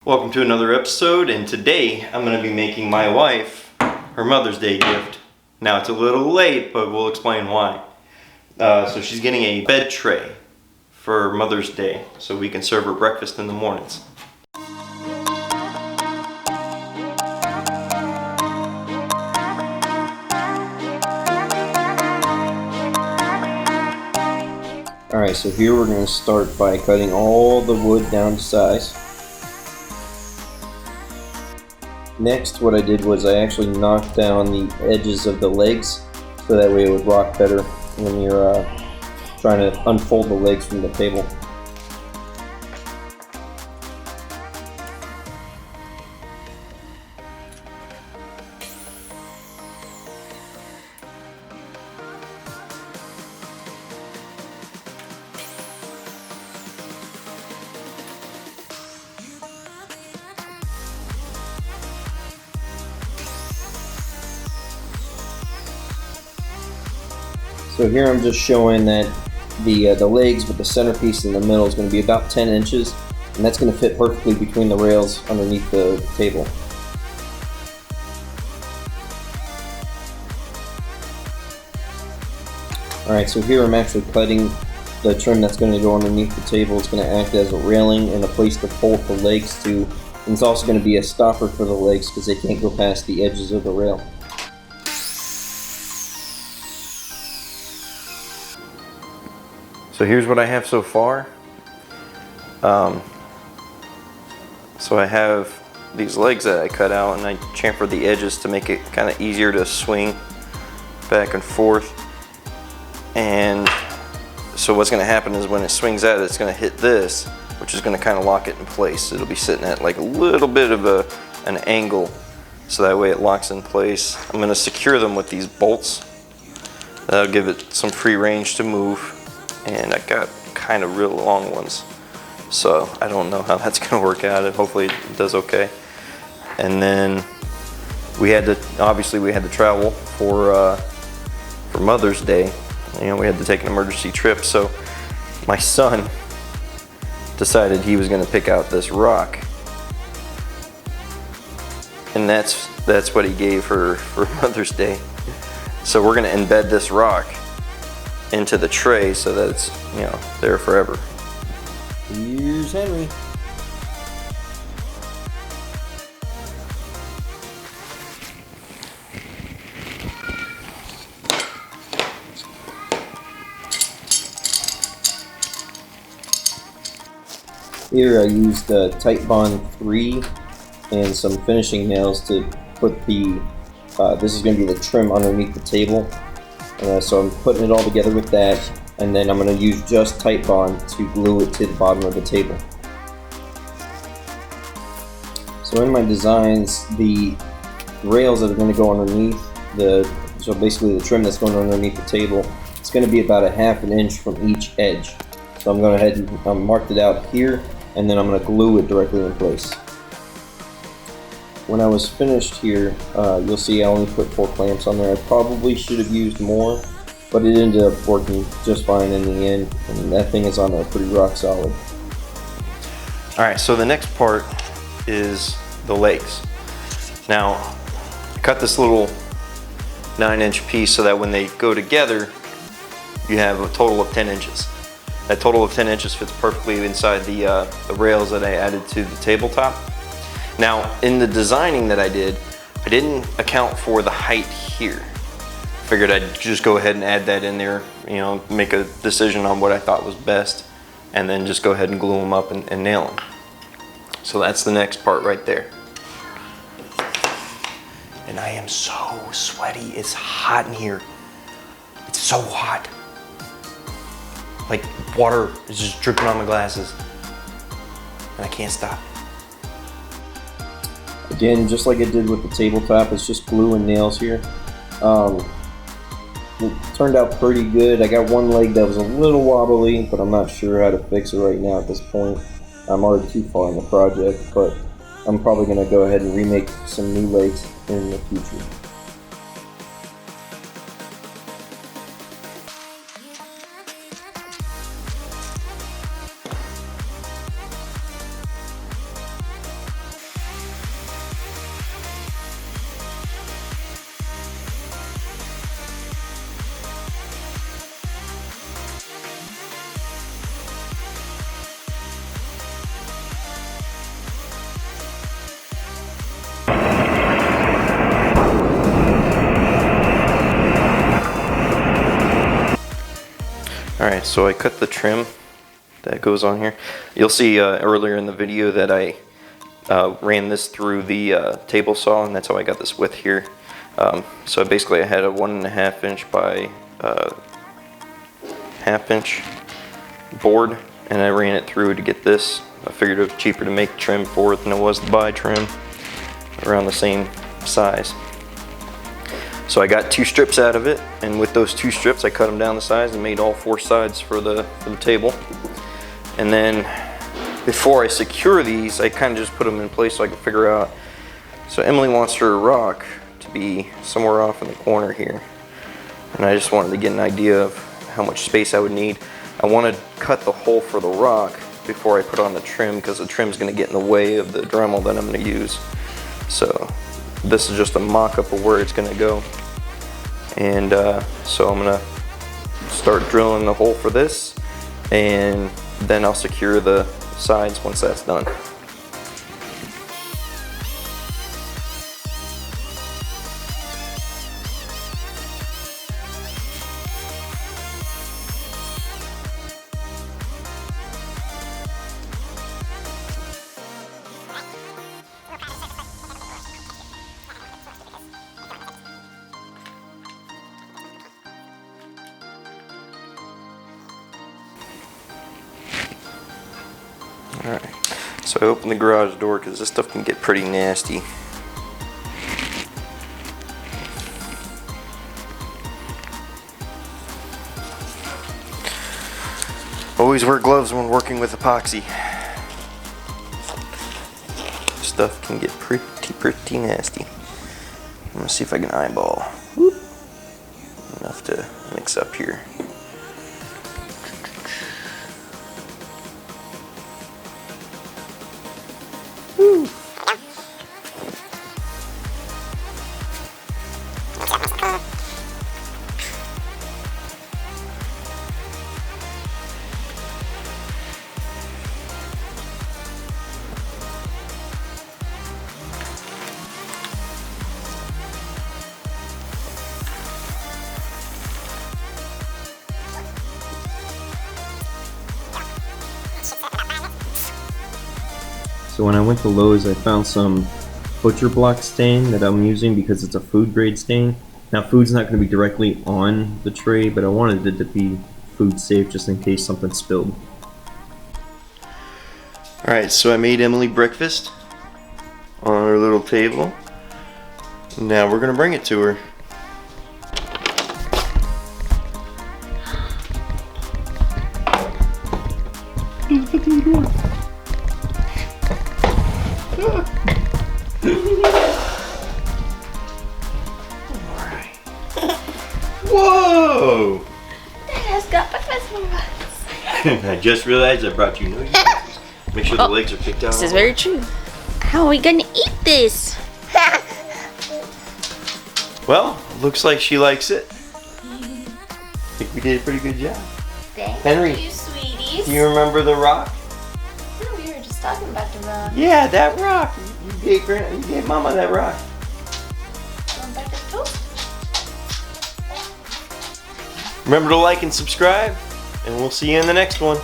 Welcome to another episode, and today I'm going to be making my wife her Mother's Day gift. Now it's a little late, but we'll explain why. So she's getting a bed tray for Mother's Day so we can serve her breakfast in the mornings. Alright, so here we're going to start by cutting all the wood down to size. Next, what I did was I actually knocked down the edges of the legs so that way it would rock better when you're trying to unfold the legs from the table. So here I'm just showing that the legs with the centerpiece in the middle is going to be about 10 inches, and that's going to fit perfectly between the rails underneath the table. Alright, so here I'm actually cutting the trim that's going to go underneath the table. It's going to act as a railing and a place to bolt the legs to, and it's also going to be a stopper for the legs because they can't go past the edges of the rail. So here's what I have so far. So I have these legs that I cut out and I chamfered the edges to make it kind of easier to swing back and forth. And so what's going to happen is when it swings out, it's going to hit this, which is going to kind of lock it in place. It'll be sitting at like a little bit of an angle, so that way it locks in place. I'm going to secure them with these bolts. That'll give it some free range to move. And I got kind of real long ones, so I don't know how that's going to work out, and hopefully it does okay. And then we had to travel for Mother's Day. You know, we had to take an emergency trip, so my son decided he was going to pick out this rock, and that's what he gave her for Mother's Day. So we're going to embed this rock into the tray so that it's, you know, there forever. Here's Henry. Here I used Titebond 3 and some finishing nails to put the, this is going to be the trim underneath the table. So I'm putting it all together with that, and then I'm going to use just Titebond to glue it to the bottom of the table. So in my designs, the rails that are going to go underneath, so basically the trim that's going underneath the table, it's going to be about a ½ inch from each edge. So I'm going to go ahead and mark it out here, and then I'm going to glue it directly in place. When I was finished here, you'll see I only put 4 clamps on there. I probably should have used more, but it ended up working just fine in the end, and that thing is on there pretty rock solid. Alright, so the next part is the legs. Now, I cut this little 9-inch piece so that when they go together, you have a total of 10 inches. That total of 10 inches fits perfectly inside the rails that I added to the tabletop. Now, in the designing that I didn't account for the height here. Figured I'd just go ahead and add that in there, you know, make a decision on what I thought was best, and then just go ahead and glue them up and nail them. So that's the next part right there. And I am so sweaty, it's hot in here. It's so hot. Like water is just dripping on my glasses, and I can't stop. Again, just like I did with the tabletop, it's just glue and nails here. It turned out pretty good. I got one leg that was a little wobbly, but I'm not sure how to fix it right now at this point. I'm already too far in the project, but I'm probably going to go ahead and remake some new legs in the future. Alright, so I cut the trim that goes on here. You'll see earlier in the video that I ran this through the table saw, and that's how I got this width here. So basically I had a 1.5 inch by 1/2 inch board, and I ran it through to get this. I figured it was cheaper to make trim for it than it was to buy trim around the same size. So I got 2 strips out of it, and with those 2 strips I cut them down the size and made all 4 sides for the table. And then before I secure these, I kind of just put them in place so I can figure out. So Emily wants her rock to be somewhere off in the corner here, and I just wanted to get an idea of how much space I would need. I want to cut the hole for the rock before I put on the trim, because the trim's going to get in the way of the Dremel that I'm going to use. So this is just a mock-up of where it's going to go. And so I'm going to start drilling the hole for this, and then I'll secure the sides once that's done. Alright, so I opened the garage door because this stuff can get pretty nasty. Always wear gloves when working with epoxy. Stuff can get pretty nasty. I'm gonna see if I can eyeball. Whoop. Enough to mix up here. Woo. So when I went to Lowe's, I found some butcher block stain that I'm using because it's a food grade stain. Now food's not going to be directly on the tray, but I wanted it to be food safe just in case something spilled. Alright, so I made Emily breakfast on her little table. Now we're gonna bring it to her. Whoa! That has got breakfast for us. I just realized I brought you no utensils. Make sure the legs are picked out. This is very true. How are we gonna eat this? Well, looks like she likes it. I think we did a pretty good job. Thank Henry, you, sweeties. do you remember the rock? No, we were just talking about the rock. Yeah, that rock. You gave Mama that rock. Going back to toast? Remember to like and subscribe, and we'll see you in the next one.